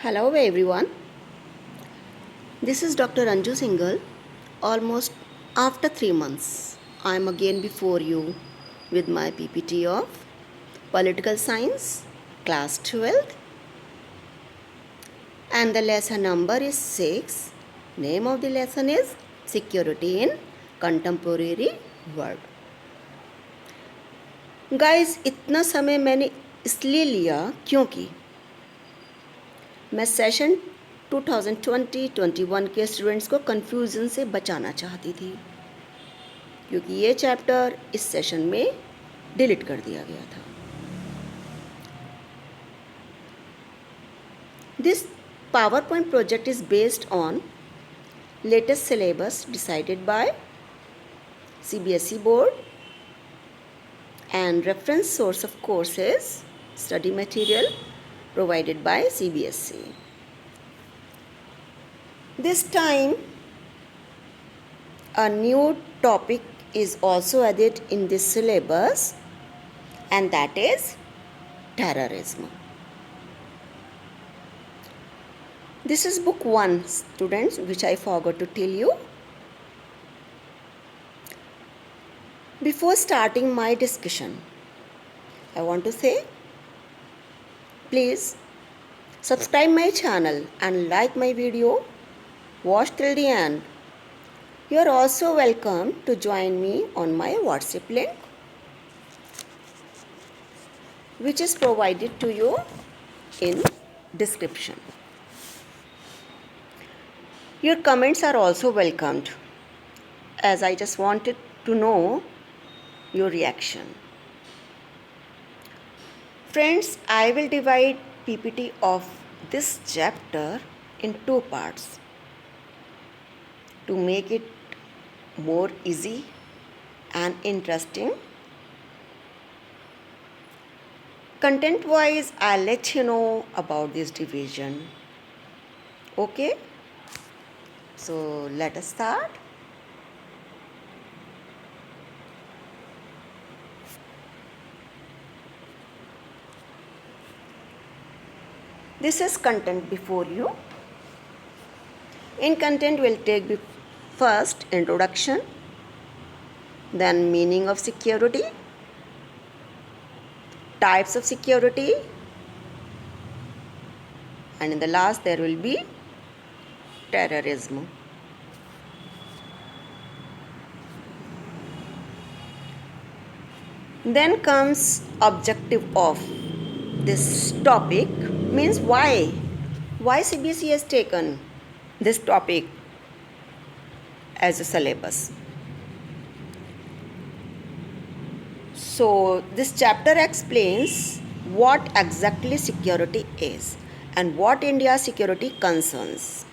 Hello everyone, this is Dr. Anju Singhal. Almost after 3 months, I am again before you with my PPT of Political Science, Class 12th, and the lesson number is 6. Name of the lesson is Security in Contemporary World. Guys, इतना समय मैंने इसलिए लिया क्योंकि मैं session 2020-21 के students को confusion से बचाना चाहती थी, क्योंकि ये चैप्टर इस सेशन में डिलीट कर दिया गया था. This PowerPoint project is based on latest syllabus decided by CBSE board and reference source of course is study material provided by CBSE. This time a new topic is also added in this syllabus, and that is terrorism. This is book 1, students, which I forgot to tell you. Before starting my discussion, I want to say, please subscribe my channel and like my video. Watch till the end. You are also welcome to join me on my WhatsApp link, which is provided to you in description. Your comments are also welcomed, as I just wanted to know your reaction. Friends, I will divide PPT of this chapter in 2 parts to make it more easy and interesting. Content wise, I'll let you know about this division. Okay? So let us start. This is content before you. In content, we'll take first introduction, then meaning of security, types of security, and in the last there will be terrorism. Then comes objective of this topic, means why CBSE has taken this topic as a syllabus. So this chapter explains what exactly security is and what India's security concerns.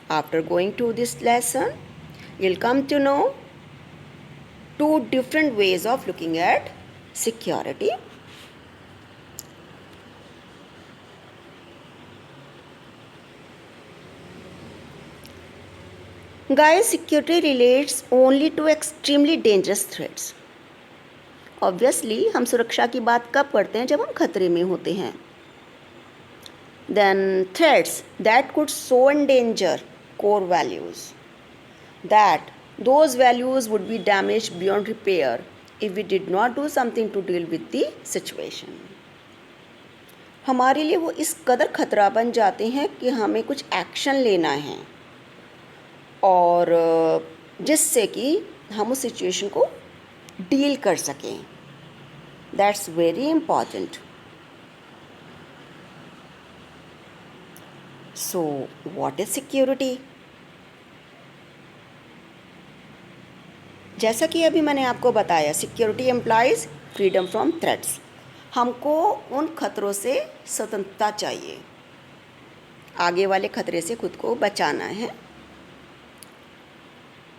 After going to this lesson, you'll come to know 2 different ways of looking at security. Guys, security relates only to extremely dangerous threats. Obviously, हम सुरक्षा की बात कब करते हैं? जब हम खतरे में होते हैं. Then threats that could so endanger core values that those values would be damaged beyond repair if we did not do something to deal with the situation. हमारे लिए वो इस कदर खतरा बन जाते हैं कि हमें कुछ एक्शन लेना है, और जिससे कि हम उस सिचुएशन को डील कर सकें. That's very important. So what is security? जैसा कि अभी मैंने आपको बताया, security employees freedom from threats. हमको उन खतरों से स्वतंत्रता चाहिए. आगे वाले खतरे से खुद को बचाना है.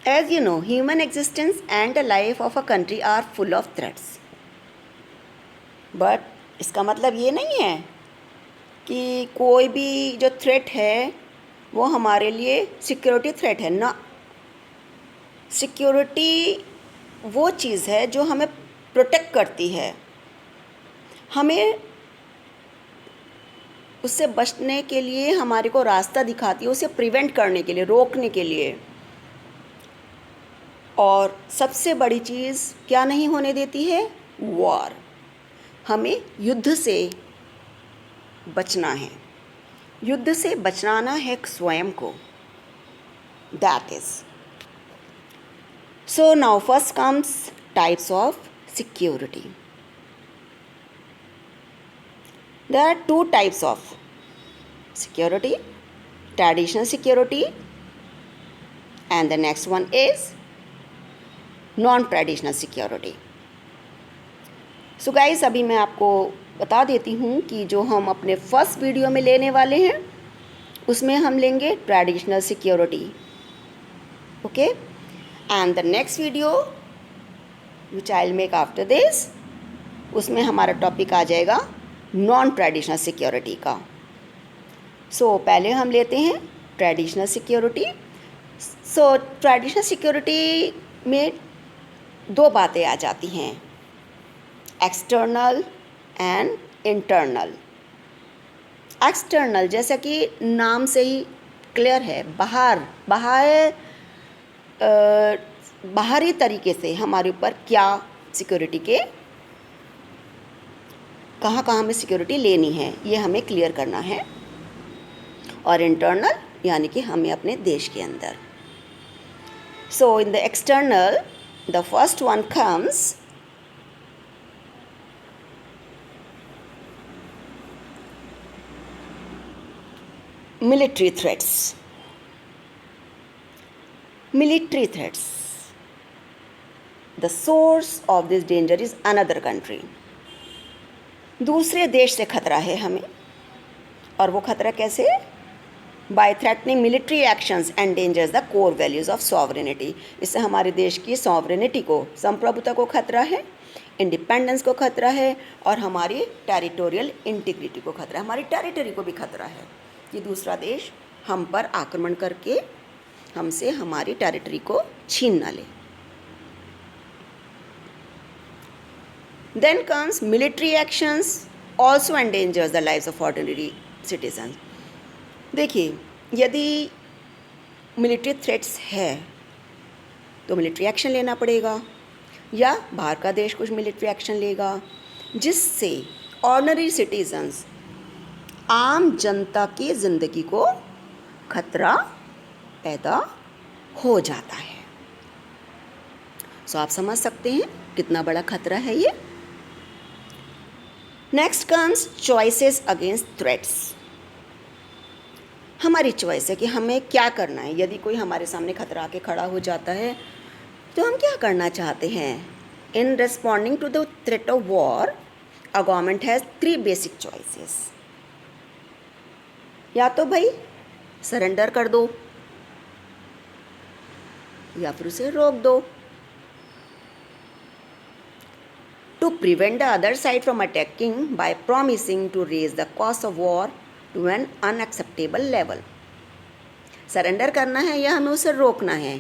As you know, human existence and the life of a country are full of threats. But इसका मतलब ये नहीं है कि कोई भी जो थ्रेट है वो हमारे लिए सिक्योरिटी थ्रेट है ना. सिक्योरिटी वो चीज़ है जो हमें प्रोटेक्ट करती है, हमें उससे बचने के लिए हमारे को रास्ता दिखाती है, उसे प्रिवेंट करने के लिए, रोकने के लिए। और सबसे बड़ी चीज़ क्या नहीं होने देती है? वॉर। हमें युद्ध से बचना है, युद्ध से बचाना है स्वयं को। That is. So now first comes types of security. There are two types of security: traditional security, and the next one is non-traditional security. So guys, अभी मैं आपको बता देती हूँ कि जो हम अपने फर्स्ट वीडियो में लेने वाले हैं उसमें हम लेंगे traditional security, okay, and the next video which I will make after this, उसमें हमारा टॉपिक आ जाएगा नॉन ट्रेडिशनल सिक्योरिटी का। सो पहले हम लेते हैं ट्रेडिशनल सिक्योरिटी। सो ट्रेडिशनल सिक्योरिटी में दो बातें आ जाती हैं, एक्सटर्नल एंड इंटरनल। एक्सटर्नल जैसा कि नाम से ही क्लियर है, बाहरी तरीके से हमारे ऊपर क्या सिक्योरिटी के कहाँ कहाँ हमें सिक्योरिटी लेनी है ये हमें क्लियर करना है। और इंटरनल यानी कि हमें अपने देश के अंदर। So in the external the first one comes military threats. Military threats. The source of this danger is another country. दूसरे देश से खतरा है हमें, और वो खतरा कैसे? By threatening military actions endangers the core values of sovereignty. इससे हमारे देश की सॉवरेनिटी को, संप्रभुता को खतरा है, इंडिपेंडेंस को खतरा है, और हमारी टेरिटोरियल इंटीग्रिटी को खतरा है, हमारी टेरिटरी को भी खतरा है कि दूसरा देश हम पर आक्रमण करके हमसे हमारी टेरिटरी को छीन ना ले। Then comes military actions also endangers the lives of ordinary citizens. देखिए, यदि मिलिट्री थ्रेट्स है तो मिलिट्री एक्शन लेना पड़ेगा, या बाहर का देश कुछ मिलिट्री एक्शन लेगा जिससे ऑर्डिनरी सिटीजन्स, आम जनता की ज़िंदगी को खतरा पैदा हो जाता है। सो आप समझ सकते हैं कितना बड़ा खतरा है ये। Next comes choices against threats. हमारी चॉइस है कि हमें क्या करना है। यदि कोई हमारे सामने खतरा आके खड़ा हो जाता है तो हम क्या करना चाहते हैं। In responding to the threat of war a government has 3 basic choices. या तो भाई सरेंडर कर दो, या फिर उसे रोक दो। To prevent the other side from attacking by promising to raise the cost of war to an unacceptable level. Surrender करना है या हमें उसे रोकना है,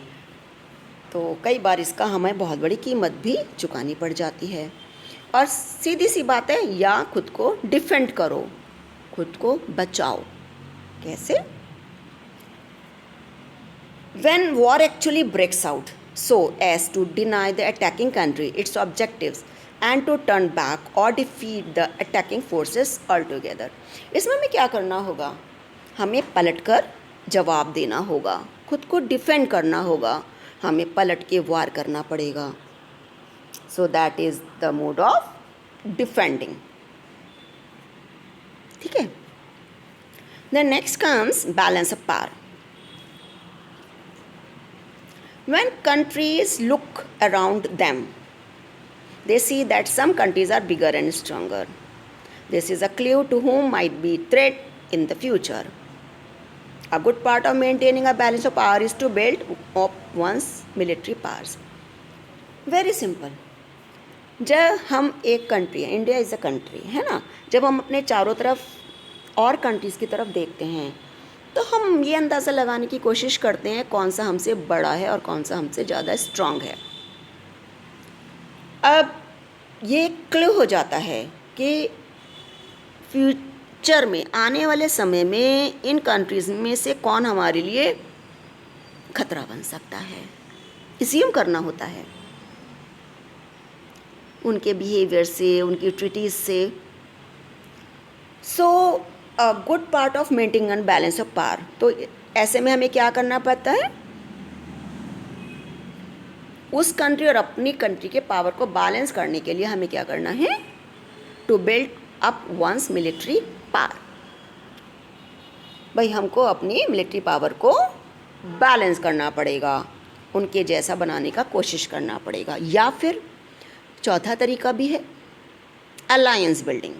तो कई बार इसका हमें बहुत बड़ी कीमत भी चुकानी पड़ जाती है। और सीधी सी बात है, या खुद को डिफेंड करो, खुद को बचाओ। कैसे? When war actually breaks out so as to deny the attacking country its objectives and to turn back or defeat the attacking forces altogether. इसमें हमें क्या करना होगा? हमें पलटकर जवाब देना होगा, खुद को डिफेंड करना होगा, हमें पलट के वार करना पड़ेगा। So that is the mode of defending. ठीक है। The next comes balance of power. When countries look around them, they see that some countries are bigger and stronger. This is a clue to whom might be threat in the future. A good part of maintaining a balance of power is to build up one's military powers. Very simple. जब हम एक country है, India is a country है ना, जब हम अपने चारों तरफ और कंट्रीज़ की तरफ देखते हैं तो हम ये अंदाज़ा लगाने की कोशिश करते हैं कौन सा हमसे बड़ा है और कौन सा हमसे ज़्यादा स्ट्रांग है। अब ये क्लू हो जाता है कि फ्यूचर में, आने वाले समय में इन कंट्रीज़ में से कौन हमारे लिए खतरा बन सकता है, इस्यूम करना होता है उनके बिहेवियर से, उनकी ट्रीटीज से। So a good part of maintaining balance of power, तो ऐसे में हमें क्या करना पड़ता है, उस कंट्री और अपनी कंट्री के पावर को बैलेंस करने के लिए हमें क्या करना है, to build up one's military power. भाई हमको अपनी मिलिट्री पावर को बैलेंस करना पड़ेगा, उनके जैसा बनाने का कोशिश करना पड़ेगा। या फिर चौथा तरीका भी है, अलायंस बिल्डिंग।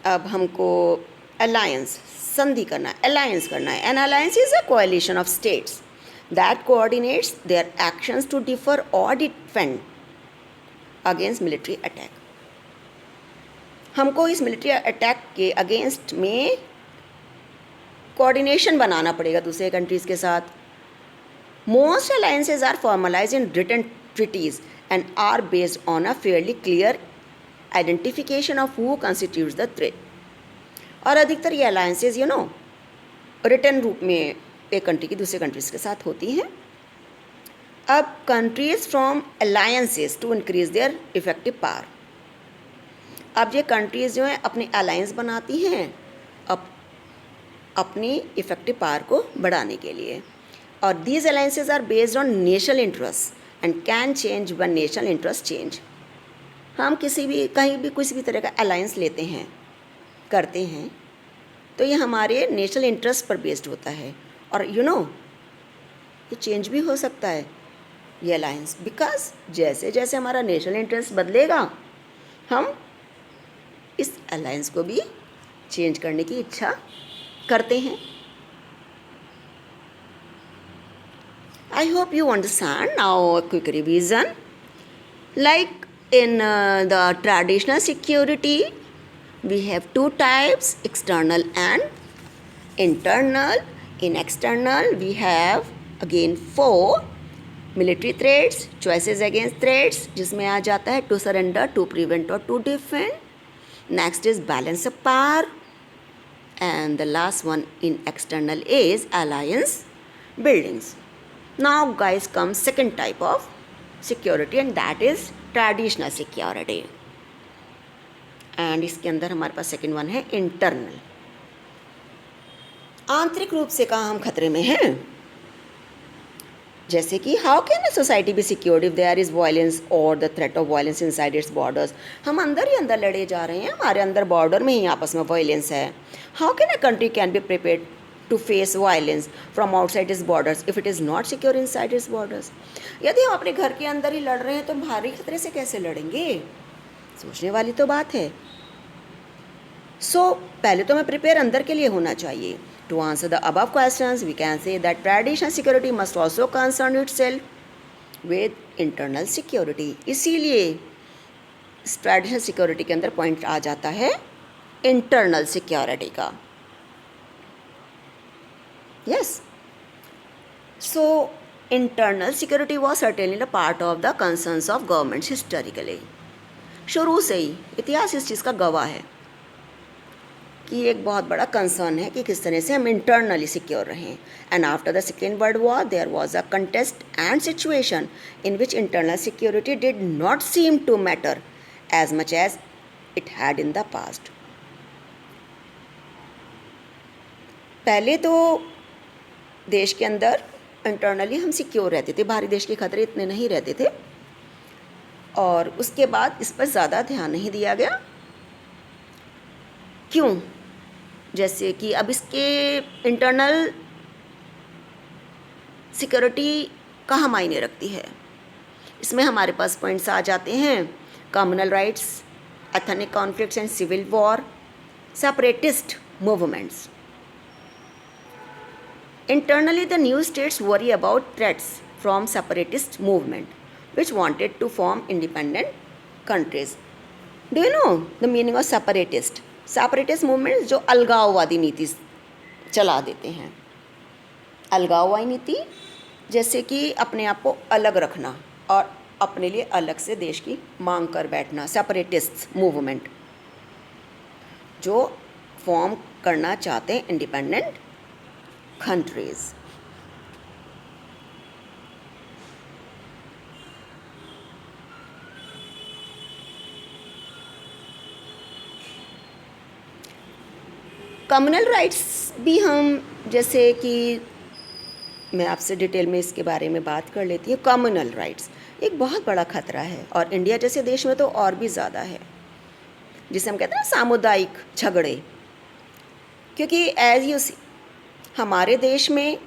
अब हमको अलायंस, संधि करना है, अलायंस करना है। An alliance is a coalition of states that coordinates their actions to defer और डिफेंड अगेंस्ट मिलिट्री अटैक। हमको इस मिलिट्री अटैक के अगेंस्ट में कोऑर्डिनेशन बनाना पड़ेगा दूसरे कंट्रीज़ के साथ। Most alliances are formalise in written treaties and are based on a fairly clear identification of who constitutes the threat. और अधिकतर ये अलायंसेज रिटन रूप में एक कंट्री की दूसरे कंट्रीज़ के साथ होती हैं। अब countries from alliances to increase their effective power. अब ये कंट्रीज़ जो हैं अपने अलायंस बनाती हैं अपनी इफेक्टिव पावर को बढ़ाने के लिए। और these alliances are based on national interest and can change when national interest change. हम कहीं भी किसी भी तरह का अलायंस लेते हैं, करते हैं, तो ये हमारे नेशनल इंटरेस्ट पर बेस्ड होता है। और ये चेंज भी हो सकता है ये अलायंस, बिकॉज जैसे जैसे हमारा नेशनल इंटरेस्ट बदलेगा हम इस अलायंस को भी चेंज करने की इच्छा करते हैं। I hope you understand. Now quick revision, like in the traditional security we have two types, external and internal. In external we have again 4 military threats, choices against threats जिसमें आ जाता है to surrender, to prevent और to defend. Next is balance of power, and the last one in external is alliance buildings. Now guys comes second type of security and that is traditional security. And इसके अंदर हमारे पास second one है internal. आंतरिक रूप से कहाँ हम खतरे में हैं, जैसे कि how can a society be secured if there is violence और the threat of violence inside its borders. हम अंदर ही अंदर लड़े जा रहे हैं, हमारे अंदर बॉर्डर में ही आपस में वायलेंस है। How can a country can be prepared to face violence from outside its borders if it is not secure inside its borders। यदि हम अपने घर के अंदर ही लड़ रहे हैं तो बाहरी खतरे से कैसे लड़ेंगे, सोचने वाली तो बात है। पहले तो हमें प्रिपेयर अंदर के लिए होना चाहिए। To answer the above questions we can say that traditional security must also concern itself with internal security. इसीलिए इस ट्रेडिशनल सिक्योरिटी के अंदर पॉइंट आ जाता है इंटरनल सिक्योरिटी का। Yes. So internal security was certainly a part of the concerns of governments historically। शुरू से ही इतिहास इस चीज़ का गवाह है कि एक बहुत बड़ा कंसर्न है कि किस तरह से हम इंटरनली सिक्योर रहें। And after the second world war there was a context and situation in which internal security did not seem to matter as much as it had in the past. पहले तो देश के अंदर internally हम secure रहते थे, बाहरी देश के खतरे इतने नहीं रहते थे, और उसके बाद इस पर ज़्यादा ध्यान नहीं दिया गया। क्यों? जैसे कि अब इसके इंटरनल सिक्योरिटी कहाँ मायने रखती है, इसमें हमारे पास पॉइंट्स आ जाते हैं, communal riots, ethnic conflicts and civil war, separatist movements. Internally, the new states worry about threats from separatist movement, which wanted to form independent countries. Do you know the meaning of separatist? Separatist movements जो अलगाववादी नीति चला देते हैं। अलगाववादी नीति जैसे कि अपने आप को अलग रखना और अपने लिए अलग से देश की मांग कर बैठना, सेपरेटिस्ट मूवमेंट। जो फॉर्म करना चाहते हैं इंडिपेंडेंट कंट्रीज़। कम्युनल राइट्स भी हम, जैसे कि मैं आपसे डिटेल में इसके बारे में बात कर लेती हूँ। कम्युनल राइट्स एक बहुत बड़ा खतरा है, और इंडिया जैसे देश में तो और भी ज़्यादा है, जिसे हम कहते हैं सामुदायिक झगड़े। क्योंकि एज यू सी, हमारे देश में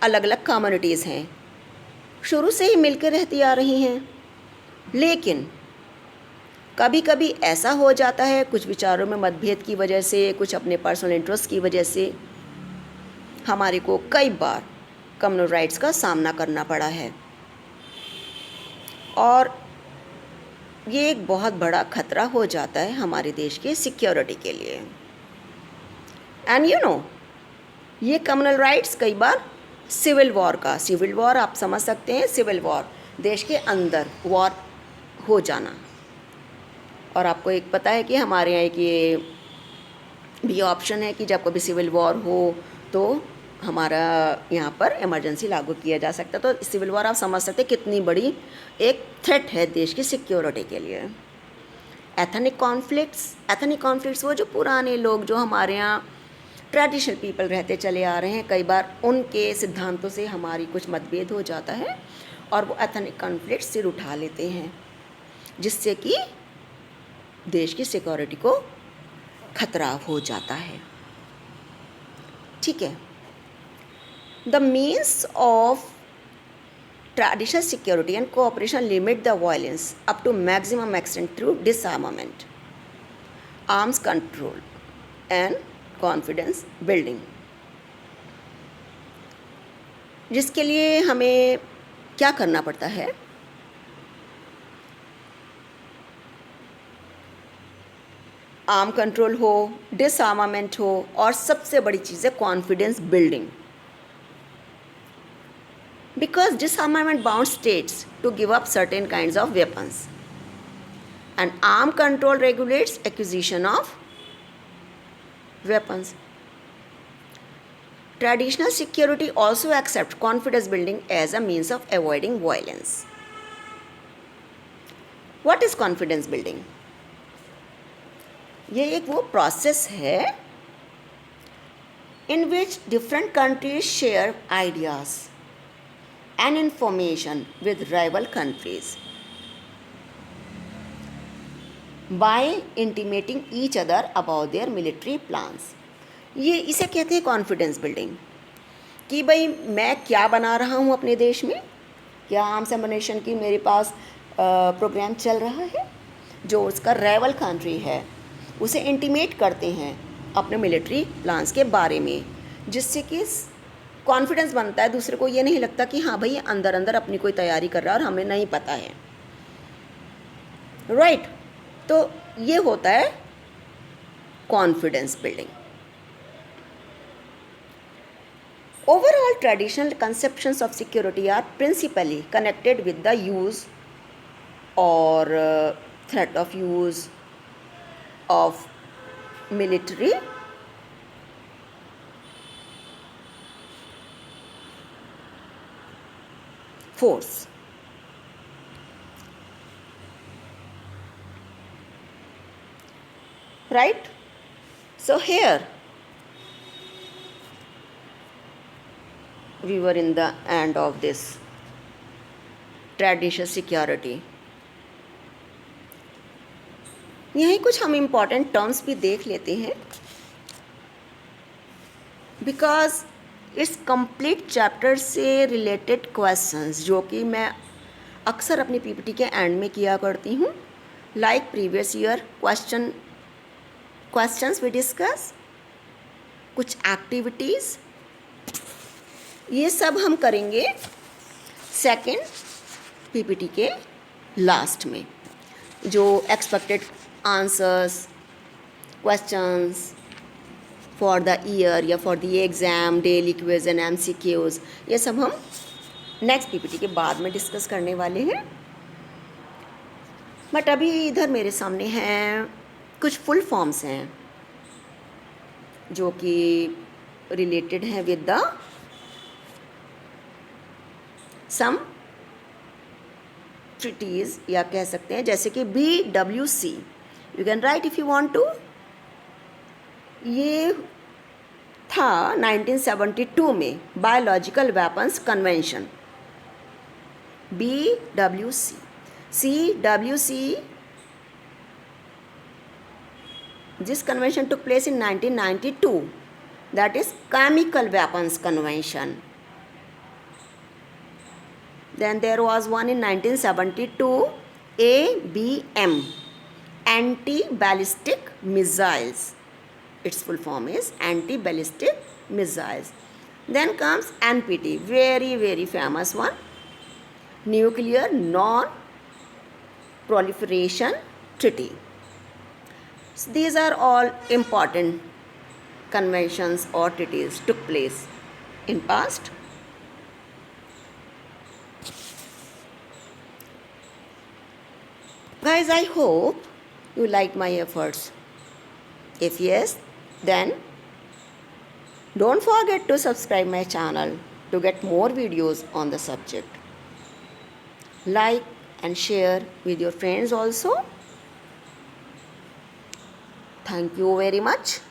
अलग अलग कम्युनिटीज़ हैं, शुरू से ही मिलकर रहती आ रही हैं, लेकिन कभी कभी ऐसा हो जाता है कुछ विचारों में मतभेद की वजह से, कुछ अपने पर्सनल इंटरेस्ट की वजह से हमारे को कई बार कम्युनल राइट्स का सामना करना पड़ा है, और ये एक बहुत बड़ा खतरा हो जाता है हमारे देश के सिक्योरिटी के लिए। एंड यू नो, ये कम्युनल राइट्स कई बार सिविल वॉर आप समझ सकते हैं, सिविल वॉर, देश के अंदर वॉर हो जाना। और आपको एक पता है कि हमारे यहाँ एक ये भी ऑप्शन है कि जब कभी सिविल वॉर हो तो हमारा यहाँ पर इमरजेंसी लागू किया जा सकता है। तो सिविल वॉर आप समझ सकते हैं कितनी बड़ी एक थ्रेट है देश की सिक्योरिटी के लिए। एथनिक कॉन्फ्लिक्ट्स वो जो पुराने लोग जो हमारे यहाँ ट्रेडिशनल पीपल रहते चले आ रहे हैं, कई बार उनके सिद्धांतों से हमारी कुछ मतभेद हो जाता है और वो एथनिक कॉन्फ्लिक्ट सिर उठा लेते हैं, जिससे कि देश की सिक्योरिटी को खतरा हो जाता है। ठीक है। The means of traditional security and cooperation limit the violence up to maximum extent through disarmament, arms control and confidence building, जिसके लिए हमें क्या करना पड़ता है? आर्म कंट्रोल हो, डिसआर्मामेंट हो, और सबसे बड़ी चीज़ है confidence building. Because disarmament bound states to give up certain kinds of weapons, and arm control regulates acquisition of weapons. Traditional security also accepts confidence building as a means of avoiding violence. What is confidence building? ये एक वो process है in which different countries share ideas and information with rival countries by intimating each other about their military plans. ये इसे कहते हैं confidence building, कि भाई मैं क्या बना रहा हूँ अपने देश में, क्या आर्म्स एम्युनिशन की मेरे पास प्रोग्राम चल रहा है, जो उसका राइवल कंट्री है उसे इंटीमेट करते हैं अपने मिलिट्री प्लान्स के बारे में, जिससे कि कॉन्फिडेंस बनता है, दूसरे को ये नहीं लगता कि हाँ भाई अंदर अंदर अपनी कोई तैयारी कर रहा है और हमें नहीं पता है। राइट। तो ये होता है confidence building. Overall traditional conceptions of security are principally connected with the use और threat of use of military force. Right? So here we were in the end of this traditional security. यहीं कुछ हम important terms भी देख लेते हैं, because इस complete chapter से रिलेटेड क्वेश्चंस जो कि मैं अक्सर अपनी पीपीटी के एंड में किया करती हूँ, like previous year questions we discuss, कुछ एक्टिविटीज़, ये सब हम करेंगे सेकंड पीपीटी के लास्ट में, जो expected answers, questions for the year या for the exam, daily quiz and MCQs, ये सब हम नेक्स्ट पीपीटी के बाद में डिस्कस करने वाले हैं। बट अभी इधर मेरे सामने हैं कुछ फुल फॉर्म्स हैं जो कि रिलेटेड हैं विद द सम ट्रीटीज, या कह सकते हैं जैसे कि BWC, you can write if you want to. ये था 1972 में biological weapons convention, BWC। CWC, this convention took place in 1992, that is chemical weapons convention. Then there was one in 1972, ABM, anti-ballistic missiles. Its full form is anti-ballistic missiles. Then comes NPT, very very famous one, nuclear non-proliferation treaty. So these are all important conventions or treaties took place in past. Guys, I hope you like my efforts. If yes, then don't forget to subscribe my channel to get more videos on the subject. Like and share with your friends also. Thank you very much.